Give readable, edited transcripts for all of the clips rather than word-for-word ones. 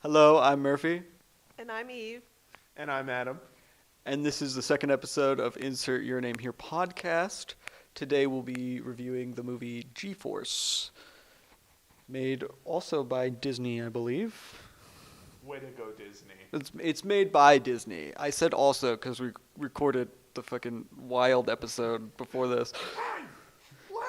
Hello, I'm Murphy, And I'm Eve. And I'm Adam. and this is the second episode of Insert Your Name Here podcast. Today we'll be reviewing the movie G-Force, made also by Disney, I believe. Way to go, Disney. It's made by Disney. I said also because we recorded the fucking wild episode before this.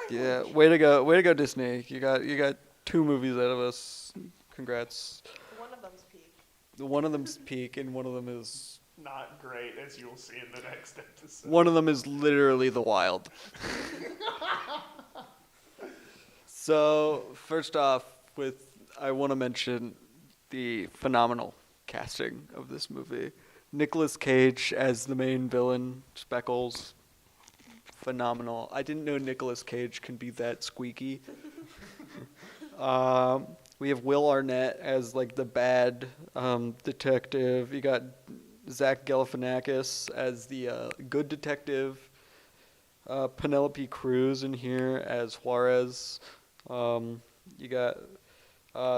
Yeah, way to go, Disney. You got two movies out of us. Congrats. One of them's peak. One of them's peak, and one of them is Not great, as you'll see in the next episode. one of them is literally the wild. So first off, I want to mention the phenomenal casting of this movie. Nicolas Cage as the main villain, Speckles. Phenomenal. I didn't know Nicolas Cage can be that squeaky. We have Will Arnett as like the bad detective. You got Zach Galifianakis as the good detective. Penelope Cruz in here as Juarez. You got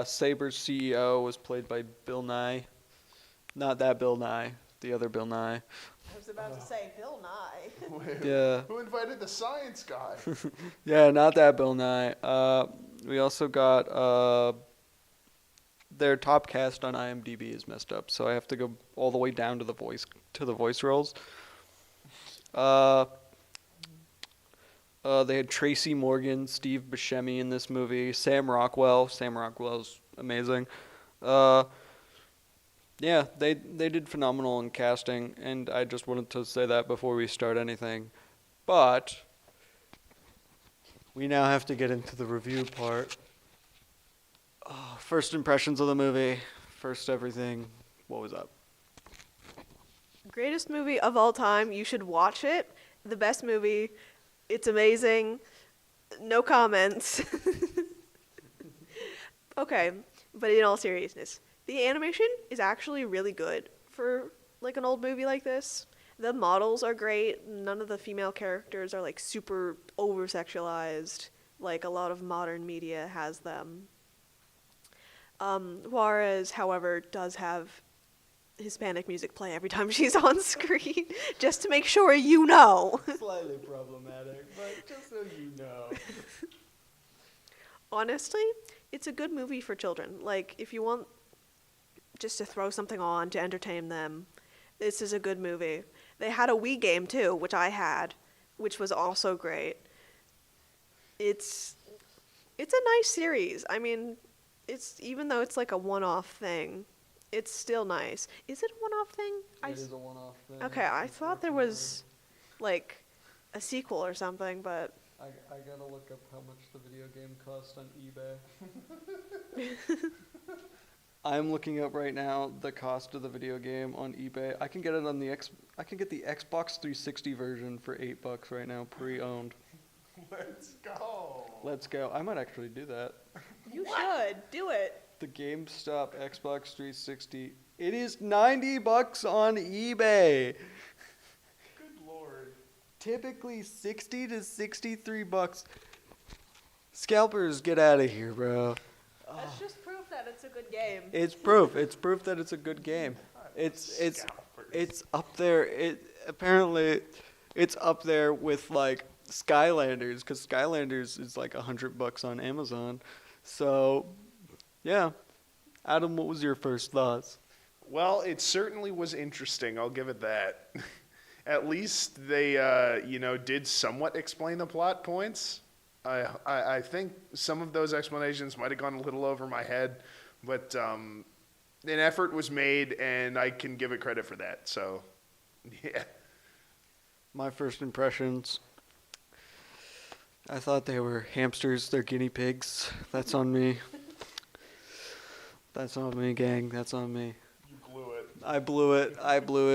Saber's CEO was played by Bill Nye. Not that Bill Nye, the other Bill Nye. I was about to say Bill Nye. Wait, Yeah. Who invited the science guy? Yeah, not that Bill Nye. We also got their top cast on IMDb is messed up, so I have to go all the way down to the voice roles. They had Tracy Morgan, Steve Buscemi in this movie, Sam Rockwell. Sam Rockwell's amazing. Yeah, they did phenomenal in casting, and I just wanted to say that before we start anything. But we now have to get into the review part. First impressions of the movie, first everything. What was up? Greatest movie of all time. You should watch it. The best movie. It's amazing. No comments. Okay, but in all seriousness, the animation is actually really good for like an old movie like this. The models are great. None of the female characters are like super over-sexualized like a lot of modern media has them. Juarez, however, does have Hispanic music play every time she's on screen, just to make sure you know. Slightly problematic, but just so you know. Honestly, it's a good movie for children. Like, if you want just to throw something on to entertain them, this is a good movie. They had a Wii game, too, which I had, which was also great. It's a nice series. I mean, even though it's like a one-off thing, it's still nice. Is it a one-off thing? It is a one-off thing. Okay, I thought there was like a sequel or something, but I gotta look up how much the video game cost on eBay. I'm looking up right now the cost of the video game on eBay. I can get it on I can get the Xbox 360 version for $8 right now, pre-owned. Let's go. Let's go. I might actually do that. you should do it. The GameStop Xbox 360. It is $90 on eBay. Good lord. Typically 60 to 63 bucks. Scalpers, get out of here, bro. That's just proof that it's a good game. It's proof. It's proof that it's a good game. It's up there. Apparently it's up there with like Skylanders, because Skylanders is like $100 on Amazon. So, yeah. Adam, what was your first thoughts? Well, it certainly was interesting. I'll give it that. At least they, did somewhat explain the plot points. I think some of those explanations might have gone a little over my head, but an effort was made, and I can give it credit for that. So, yeah. My first impressions. I thought they were hamsters. They're guinea pigs. That's on me. That's on me, gang. That's on me. You blew it. I blew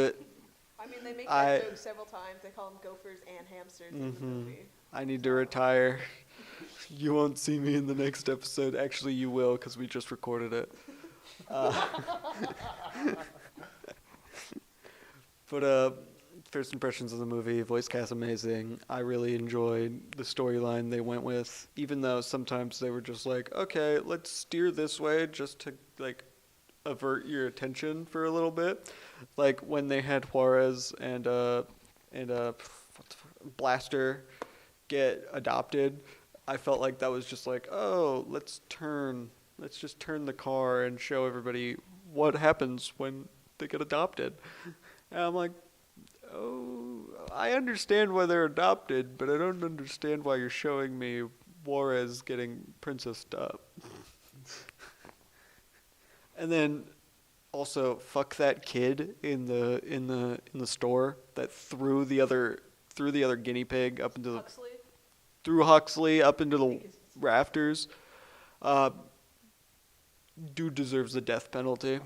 it. I mean, they make that joke several times. They call them gophers and hamsters in the movie. I need to retire. You won't see me in the next episode. Actually, you will, because we just recorded it. But first impressions of the movie, voice cast amazing. I really enjoyed the storyline they went with, even though sometimes they were just like, okay, let's steer this way just to like avert your attention for a little bit. Like when they had Juarez and Blaster get adopted, I felt like that was just like, oh, let's just turn the car and show everybody what happens when they get adopted. And I'm like, oh, I understand why they're adopted, but I don't understand why you're showing me Juarez getting princessed up. And then also fuck that kid in the store that threw the other guinea pig up into the Huxley. threw Huxley up into the rafters. Dude deserves the death penalty.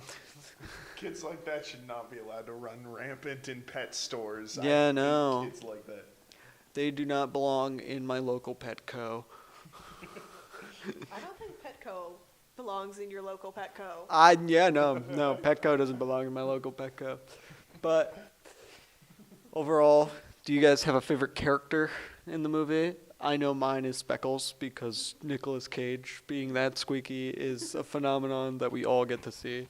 Kids like that should not be allowed to run rampant in pet stores. Yeah, I no. hate kids like that. They do not belong in my local Petco. I don't think Petco belongs in your local Petco. No, Petco doesn't belong in my local Petco. But overall, do you guys have a favorite character in the movie? I know mine is Speckles because Nicolas Cage being that squeaky is a phenomenon that we all get to see.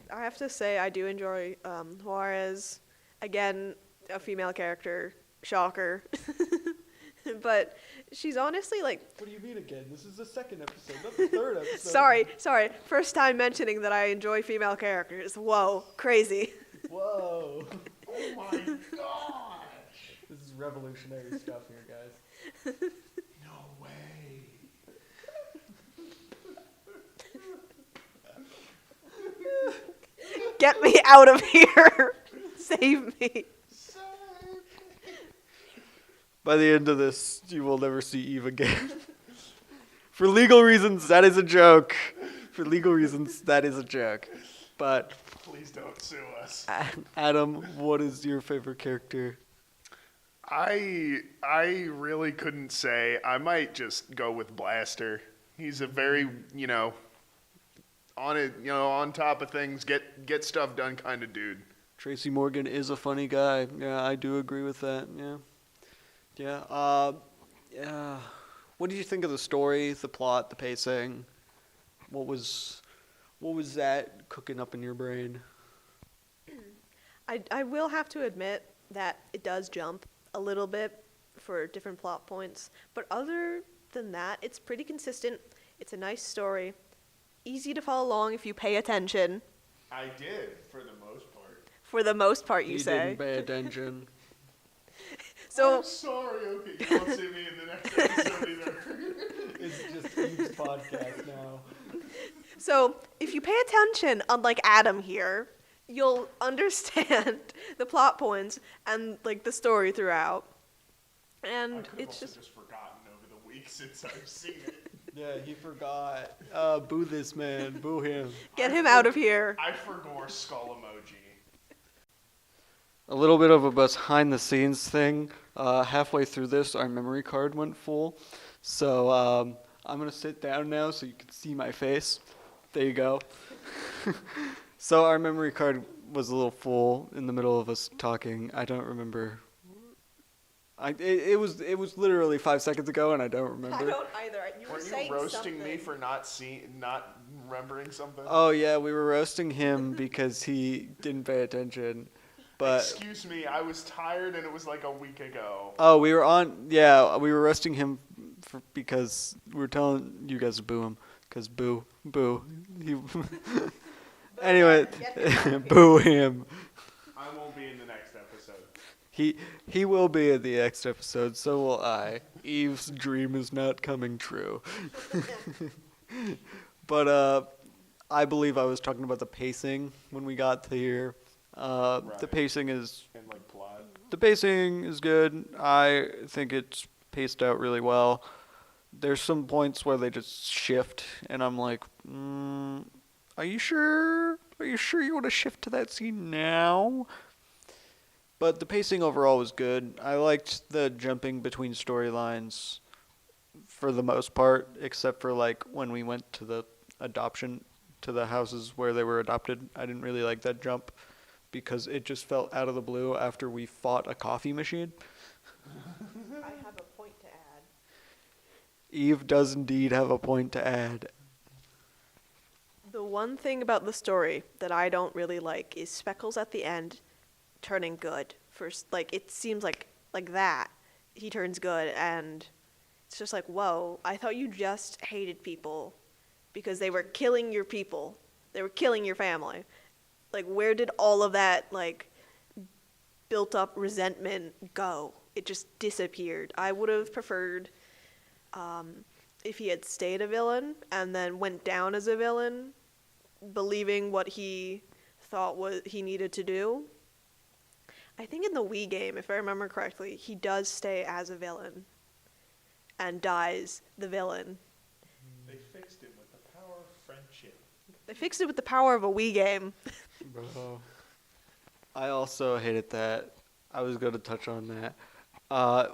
I have to say I do enjoy Juarez. Again, a female character. Shocker. But she's honestly like... What do you mean again? This is the second episode, not the third episode. Sorry. First time mentioning that I enjoy female characters. Whoa, crazy. Whoa. Oh my gosh! This is revolutionary stuff here, guys. No way. Get me out of here. Save me. By the end of this, you will never see Eve again. For legal reasons, that is a joke. But Please don't sue us. Adam, what is your favorite character? I really couldn't say. I might just go with Blaster. He's a very, on top of things, get stuff done kind of dude. Tracy Morgan is a funny guy. Yeah, I do agree with that. Yeah. What did you think of the story, the plot, the pacing? What was that cooking up in your brain? I will have to admit that it does jump a little bit for different plot points. But other than that, it's pretty consistent. It's a nice story. Easy to follow along if you pay attention. I did, for the most part. For the most part, you He say. didn't pay attention. So I'm sorry, okay, you won't see me in the next episode either. It's just Eve's podcast now. So if you pay attention, unlike Adam here, you'll understand the plot points and like the story throughout. And it's just forgotten over the weeks since I've seen it. Yeah, he forgot. Boo this man. Boo him. get him out of here. I forgot skull emoji. A little bit of a behind-the-scenes thing. Halfway through this, our memory card went full. So I'm going to sit down now so you can see my face. There you go. So our memory card was a little full in the middle of us talking. I don't remember. It was literally 5 seconds ago, and I don't remember. I don't either. You were Weren't saying you roasting something. me for not remembering something? Oh, yeah, we were roasting him because he didn't pay attention. But Excuse me, I was tired and it was like a week ago. oh, we were roasting him because we were telling you guys to boo him. Because boo. Anyway, boo him. I won't be in the next episode. He will be in the next episode, so will I. Eve's dream is not coming true. But I believe I was talking about the pacing when we got to here. Right. The pacing is And like plot. The pacing is good. I think it's paced out really well. There's some points where they just shift, and I'm like, are you sure? Are you sure you want to shift to that scene now? But the pacing overall was good. I liked the jumping between storylines for the most part, except for like when we went to the adoption, to the houses where they were adopted. I didn't really like that jump because it just felt out of the blue after we fought a coffee machine. I have a point to add. Eve does indeed have a point to add. The One thing about the story that I don't really like is Speckles at the end turning good. First, like, it seems like that. He turns good, and it's just like, whoa, I thought you just hated people because they were killing your people. They were killing your family. Like, where did all of that, like, built up resentment go? It just disappeared. I would have preferred if he had stayed a villain and then went down as a villain, believing what he thought he needed to do. I think in the Wii game, if I remember correctly, he does stay as a villain and dies the villain. They fixed it with the power of friendship. They fixed it with the power of a Wii game. Bro. I also hated that. I was going to touch on that.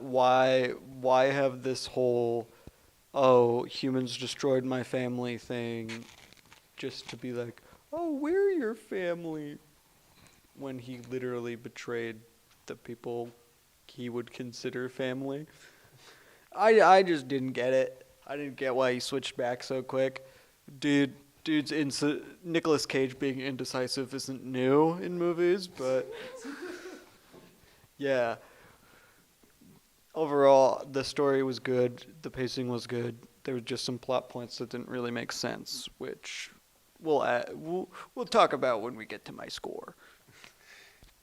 Why have this whole, oh, humans destroyed my family thing just to be like, oh, we're your family, when he literally betrayed the people he would consider family. I just didn't get it. I didn't get why he switched back so quick. Nicolas Cage being indecisive isn't new in movies, but yeah. Overall, the story was good. The pacing was good. There were just some plot points that didn't really make sense, which we'll talk about when we get to my score.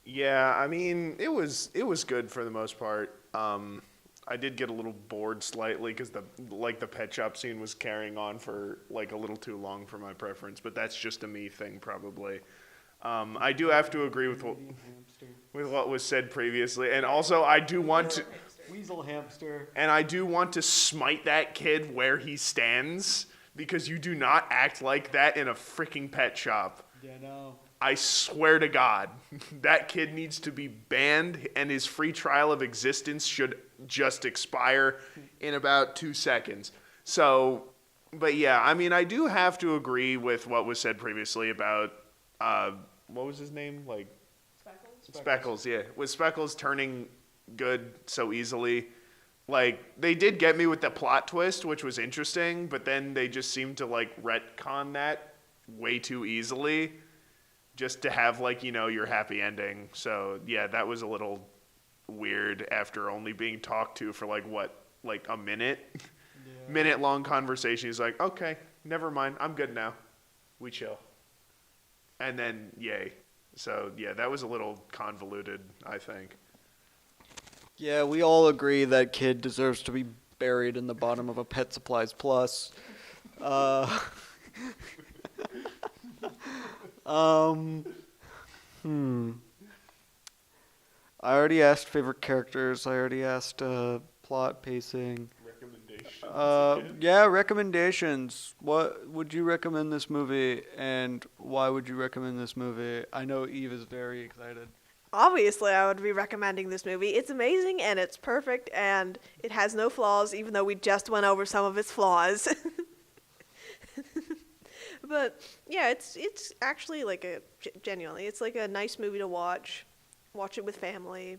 Yeah, I mean, it was good for the most part. I did get a little bored slightly because the pet shop scene was carrying on for like a little too long for my preference, but that's just a me thing probably. I do have to agree with what was said previously, and also I do want to Weasel hamster. And I do want to smite that kid where he stands, because you do not act like that in a freaking pet shop. Yeah, no. I swear to God, that kid needs to be banned, and his free trial of existence should just expire in about 2 seconds. So, but yeah, I mean, I do have to agree with what was said previously about, what was his name? Like, Speckles, yeah. With Speckles turning good so easily. Like, they did get me with the plot twist, which was interesting, but then they just seemed to, like, retcon that way too easily just to have, like, you know, your happy ending. So, yeah, that was a little weird after only being talked to for, like a minute? Yeah. Minute-long conversation. He's like, okay, never mind. I'm good now. We chill. And then, yay. So, yeah, that was a little convoluted, I think. Yeah, we all agree that kid deserves to be buried in the bottom of a Pet Supplies Plus. I already asked favorite characters. I already asked plot, pacing. Recommendations. Yeah, recommendations. What would you recommend this movie, and why would you recommend this movie? I know Eve is very excited. Obviously, I would be recommending this movie. It's amazing, and it's perfect, and it has no flaws, even though we just went over some of its flaws. But, yeah, it's actually like genuinely, it's like a nice movie to watch. Watch it with family.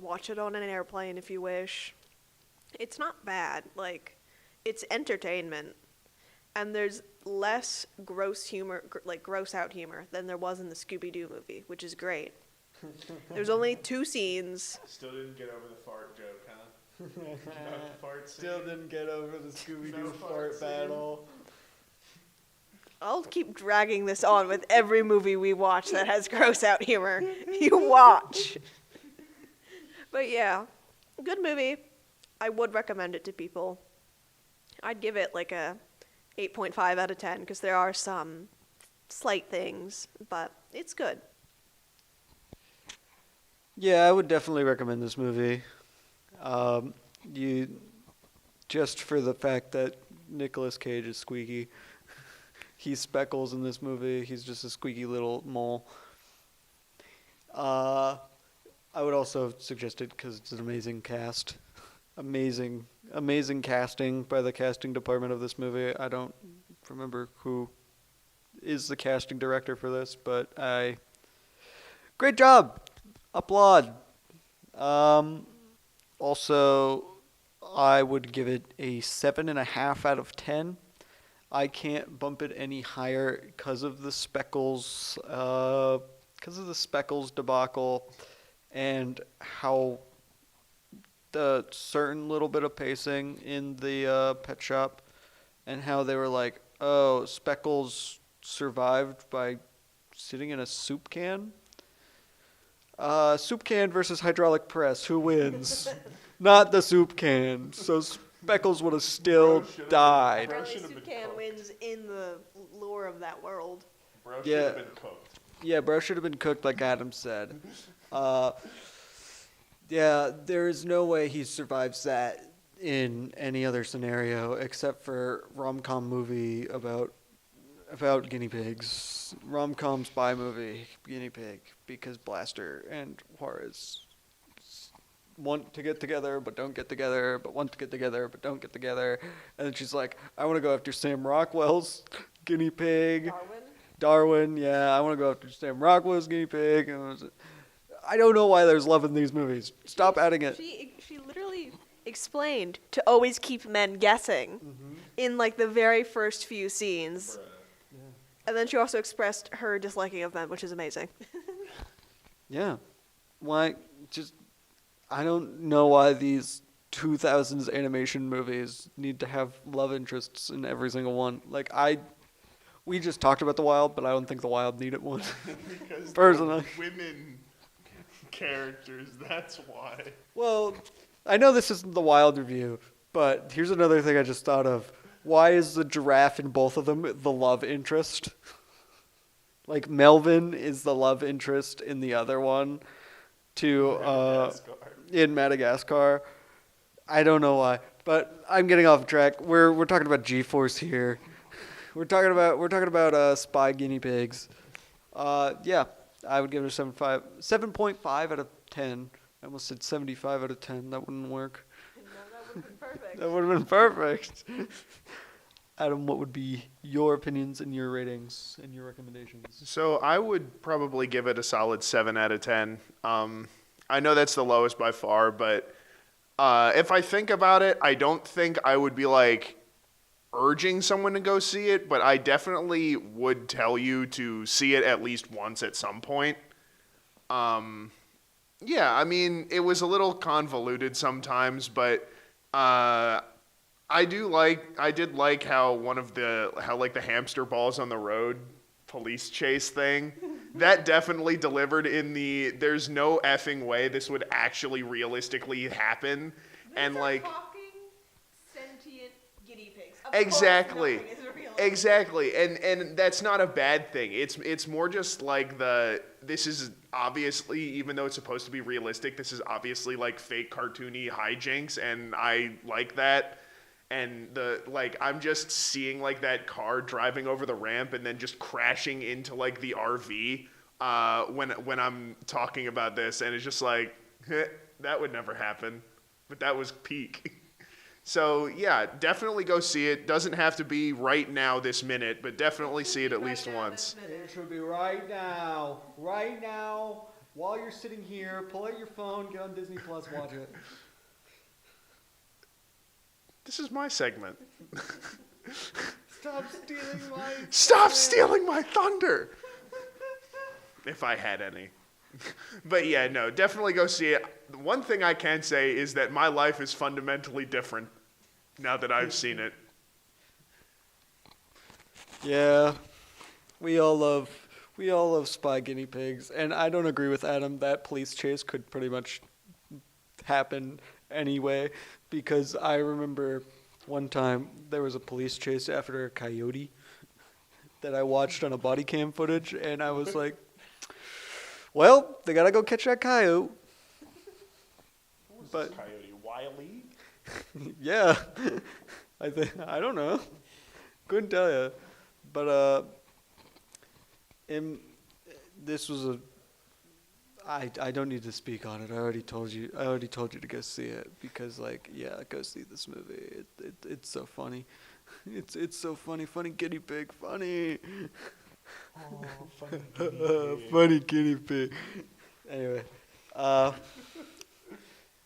Watch it on an airplane if you wish. It's not bad. Like, it's entertainment. And there's less gross humor, like gross out humor, than there was in the Scooby-Doo movie, which is great. There's only 2 scenes. Still didn't get over the fart joke, huh? Not the fart scene. Still didn't get over the Scooby-Doo fart battle. I'll keep dragging this on with every movie we watch that has gross out humor. You watch. But yeah, good movie. I would recommend it to people. I'd give it like a 8.5 out of 10 because there are some slight things, but it's good. Yeah, I would definitely recommend this movie. Just for the fact that Nicolas Cage is squeaky. He's Speckles in this movie. He's just a squeaky little mole. I would also suggest it because it's an amazing cast. Amazing casting by the casting department of this movie. I don't remember who is the casting director for this, but great job. Applaud. Also, I would give it a 7.5 out of 10. I can't bump it any higher because of the speckles debacle, and how the certain little bit of pacing in the pet shop, and how they were like, oh, Speckles survived by sitting in a soup can. Soup can versus hydraulic press. Who wins? Not the soup can. So Speckles would have still Bro should've died. Bro Apparently, should've soup been can cooked. wins in the lore of that world. Bro should Yeah. have been cooked. Yeah, bro should have been cooked like Adam said. Yeah, there is no way he survives that in any other scenario except for rom-com movie about guinea pigs. Rom-com spy movie, guinea pig, because Blaster and Juarez want to get together but don't get together, but want to get together but don't get together. And then she's like, I want to go after Sam Rockwell's guinea pig. Darwin, yeah, I want to go after Sam Rockwell's guinea pig. I don't know why there's love in these movies. Stop adding it. She literally explained to always keep men guessing in like the very first few scenes. And then she also expressed her disliking of men, which is amazing. Yeah. Why? Just, I don't know why these 2000s animation movies need to have love interests in every single one. Like, we just talked about The Wild, but I don't think The Wild needed one. Because Personally. the women characters, that's why. Well, I know this isn't The Wild review, but here's another thing I just thought of. Why is the giraffe in both of them the love interest? Like, Melvin is the love interest in the other one in Madagascar. I don't know why, but I'm getting off track. We're talking about G-Force here. We're talking about spy guinea pigs. Yeah, I would give it a 7.5 out of 10. I almost said 75 out of 10. That wouldn't work. No, that would have been perfect. That would have been perfect. Adam, what would be your opinions and your ratings and your recommendations? So I would probably give it a solid 7 out of 10. I know that's the lowest by far, but if I think about it, I don't think I would be like urging someone to go see it, but I definitely would tell you to see it at least once at some point. Yeah, I mean, it was a little convoluted sometimes, but I did like how the hamster balls on the road police chase thing, that definitely delivered in the there's no effing way this would actually realistically happen. And like talking sentient guinea pigs. Exactly. Exactly. And that's not a bad thing. It's more just like this is obviously, even though it's supposed to be realistic, this is obviously like fake cartoony hijinks, and I like that. And I'm just seeing like that car driving over the ramp and then just crashing into like the RV when I'm talking about this, and it's just like that would never happen. But that was peak. So yeah, definitely go see it. Doesn't have to be right now this minute, but definitely see it at least once. It should be right now. Right now. While you're sitting here, pull out your phone, get on Disney Plus, watch it. This is my segment. Stop stealing my Stop stealing my thunder! If I had any. But yeah, no, definitely go see it. One thing I can say is that my life is fundamentally different now that I've seen it. Yeah. We all love spy guinea pigs, and I don't agree with Adam that police chase could pretty much happen anyway, because I remember one time there was a police chase after a coyote that I watched on a body cam footage, and I was like, well, they gotta go catch that coyote. But Coyote Wiley? yeah, I don't know, couldn't tell you, but this was I don't need to speak on it. I already told you to go see it, because go see this movie. It's so funny. It's so funny. Funny guinea pig. Funny. Oh, funny guinea pig. Funny guinea pig. Anyway,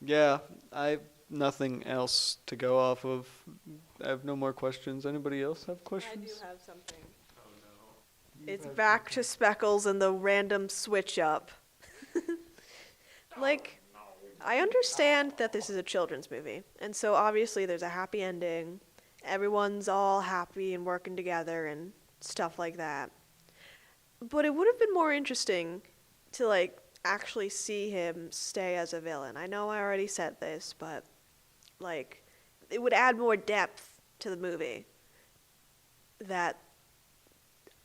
yeah, I have nothing else to go off of. I have no more questions. Anybody else have I questions? do have something. Oh no. It's back to Speckles and the random switch up. Like, I understand that this is a children's movie, and so obviously there's a happy ending. Everyone's all happy and working together and stuff like that. But it would have been more interesting to, like, actually see him stay as a villain. I know I already said this, but, like, it would add more depth to the movie. That,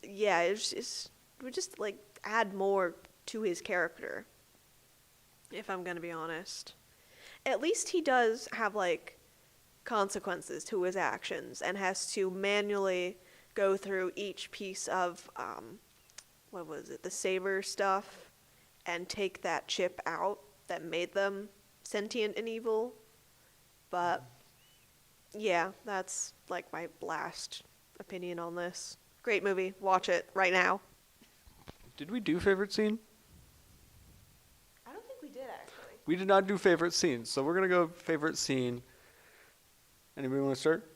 yeah, it would just, like, add more to his character, if I'm gonna be honest. At least he does have, like, consequences to his actions and has to manually go through each piece of, what was it, the saber stuff, and take that chip out that made them sentient and evil. But, yeah, that's, like, my last opinion on this. Great movie. Watch it right now. Did we do favorite scene? I don't think we did, actually. We did not do favorite scenes, so we're gonna go favorite scene. Anybody want to start?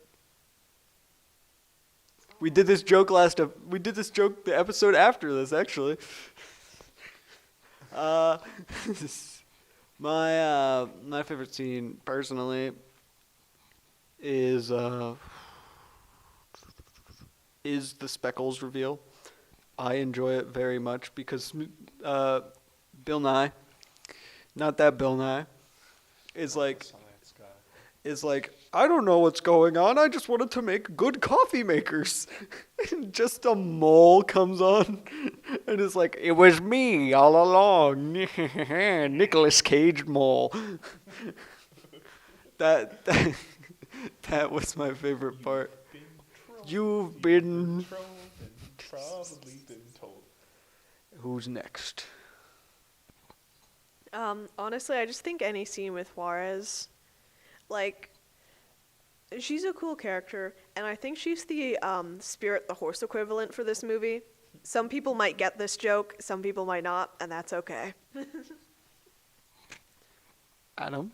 We did this joke the episode after this, actually. My favorite scene personally is the Speckles reveal. I enjoy it very much because Bill Nye, not that Bill Nye, is like, I don't know what's going on. I just wanted to make good coffee makers. And just a mole comes on and is like, it was me all along. Nicolas Cage mole. That was my favorite part. You've been... Probably been told. Who's next? Honestly, I just think any scene with Juarez, like, she's a cool character, and I think she's the Spirit the Horse equivalent for this movie. Some people might get this joke, some people might not, and that's okay. Adam?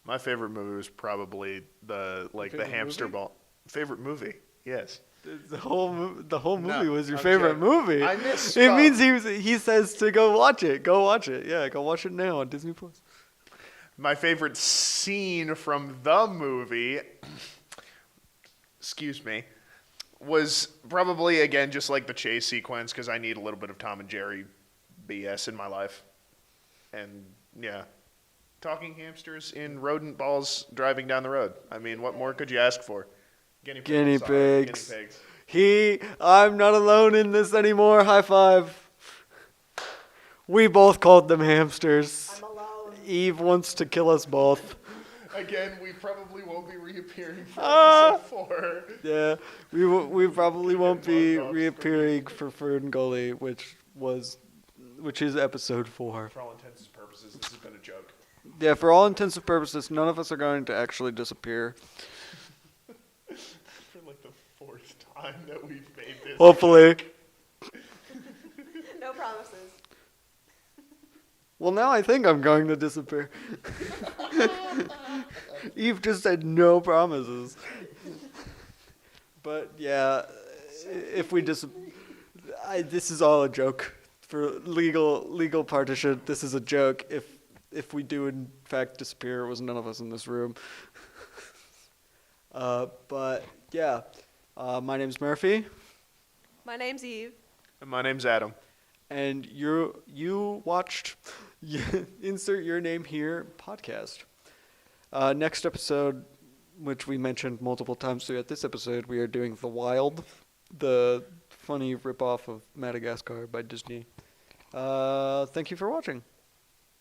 My favorite movie was probably the Favorite hamster movie? ball. Favorite movie, yes. The whole movie No, was your I'm favorite joking. movie. I misspoke. It means he says to go watch it. Go watch it. Yeah, go watch it now on Disney Plus. My favorite scene from the movie, excuse me, was probably, again, just like the chase sequence, because I need a little bit of Tom and Jerry BS in my life. And, yeah, talking hamsters in rodent balls driving down the road. I mean, what more could you ask for? Guinea sorry, pigs. Guinea pigs. I'm not alone in this anymore. High five. We both called them hamsters. I'm alone. Eve wants to kill us both. Again, we probably won't be reappearing for Ah! episode 4. Yeah, we probably won't be Love dogs reappearing for Fern Gully, which is episode 4. For all intents and purposes, this has been a joke. Yeah, for all intents and purposes, none of us are going to actually disappear. For like the 4th time that we've made this. Hopefully. No promises. Well, now I think I'm going to disappear. Eve just said no promises. But yeah, if we this is all a joke for legal partition. This is a joke. If we do in fact disappear, it was none of us in this room. But yeah, my name's Murphy, My name's Eve. And my name's Adam. and you watched Insert Your Name Here podcast. Next episode, which we mentioned multiple times throughout this episode, we are doing The Wild, the funny ripoff of Madagascar by Disney. Thank you for watching.